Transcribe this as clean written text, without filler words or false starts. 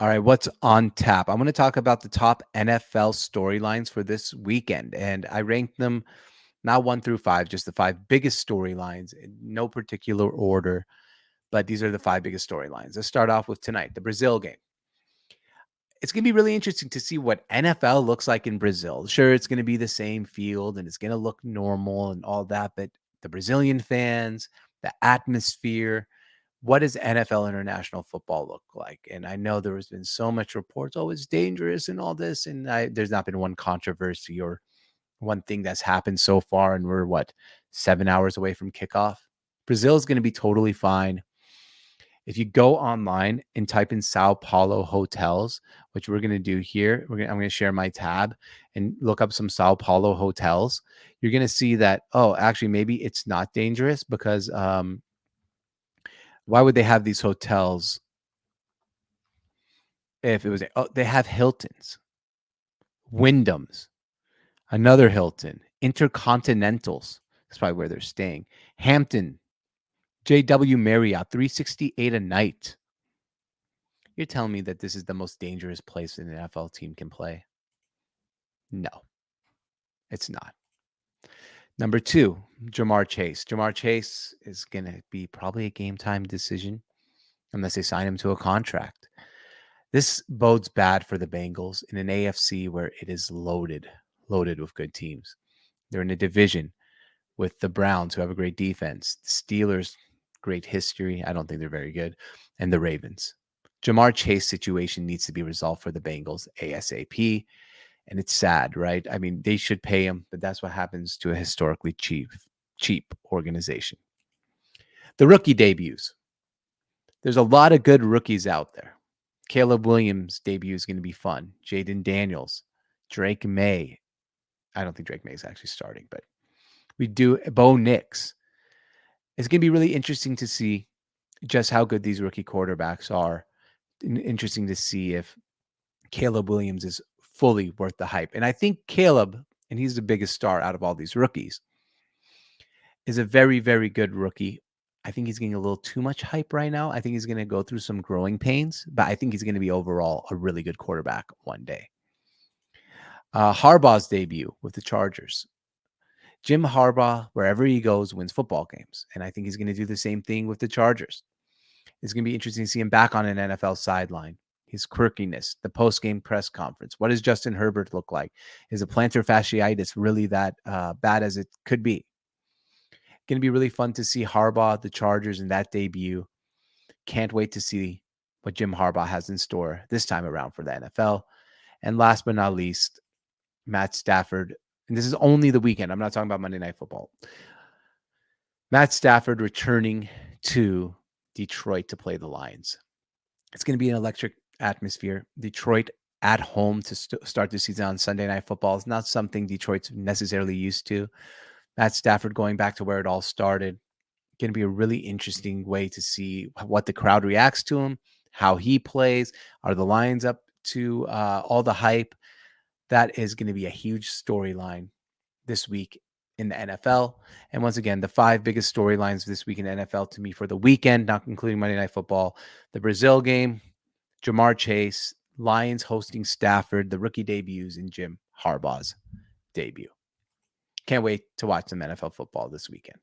All right, what's on tap? I'm going to talk about the top NFL storylines for this weekend, and I ranked them not one through five, just the five biggest storylines in no particular order. But these are the five biggest storylines. Let's start off with tonight, the Brazil game. It's going to be really interesting to see what NFL looks like in Brazil. Sure, it's going to be the same field and it's going to look normal and all that, but the Brazilian fans, the atmosphere, what does NFL international football look like? And I know there has been so much reports, oh, it's dangerous and all this, and there's not been one controversy or one thing that's happened so far, and we're 7 hours away from kickoff. Brazil is going to be totally fine. If you go online and type in Sao Paulo hotels, which we're going to do here, I'm going to share my tab and look up some Sao Paulo hotels. You're going to see that, oh, actually, maybe it's not dangerous because why would they have these hotels if it was, oh, they have Hiltons, Wyndhams, another Hilton, Intercontinentals. That's probably where they're staying. Hampton, JW Marriott, 368 a night. You're telling me that this is the most dangerous place an NFL team can play? No, it's not. Number two, Jamar Chase. Jamar Chase is going to be probably a game time decision unless they sign him to a contract. This bodes bad for the Bengals in an AFC where it is loaded with good teams. They're in a division with the Browns, who have a great defense, the Steelers, great history. I don't think they're very good, and the Ravens. Jamar Chase situation needs to be resolved for the Bengals ASAP. And it's sad, right? I mean, they should pay him, but that's what happens to a historically cheap organization. The rookie debuts. There's a lot of good rookies out there. Caleb Williams' debut is going to be fun. Jaden Daniels, Drake May. I don't think Drake May is actually starting, but we do. Bo Nix. It's going to be really interesting to see just how good these rookie quarterbacks are. Interesting to see if Caleb Williams is fully worth the hype. And I think Caleb, and he's the biggest star out of all these rookies, is a very, very good rookie. I think he's getting a little too much hype right now. I think he's going to go through some growing pains, but I think he's going to be overall a really good quarterback one day. Harbaugh's debut with the Chargers. Jim Harbaugh, wherever he goes, wins football games. And I think he's going to do the same thing with the Chargers. It's going to be interesting to see him back on an NFL sideline. His quirkiness, the post-game press conference. What does Justin Herbert look like? Is a plantar fasciitis really that bad as it could be? Going to be really fun to see Harbaugh, the Chargers, in that debut. Can't wait to see what Jim Harbaugh has in store this time around for the NFL. And last but not least, Matt Stafford. And this is only the weekend. I'm not talking about Monday Night Football. Matt Stafford returning to Detroit to play the Lions. It's going to be an electric atmosphere. Detroit at home to start the season on Sunday Night Football is not something Detroit's necessarily used to. Matt Stafford going back to where it all started. Going to be a really interesting way to see what the crowd reacts to him, how he plays. Are the Lions up to all the hype? That is going to be a huge storyline this week in the NFL. And once again, the five biggest storylines this week in the NFL to me for the weekend, not including Monday Night Football, the Brazil game, Jamar Chase, Lions hosting Stafford, the rookie debuts, and Jim Harbaugh's debut. Can't wait to watch some NFL football this weekend.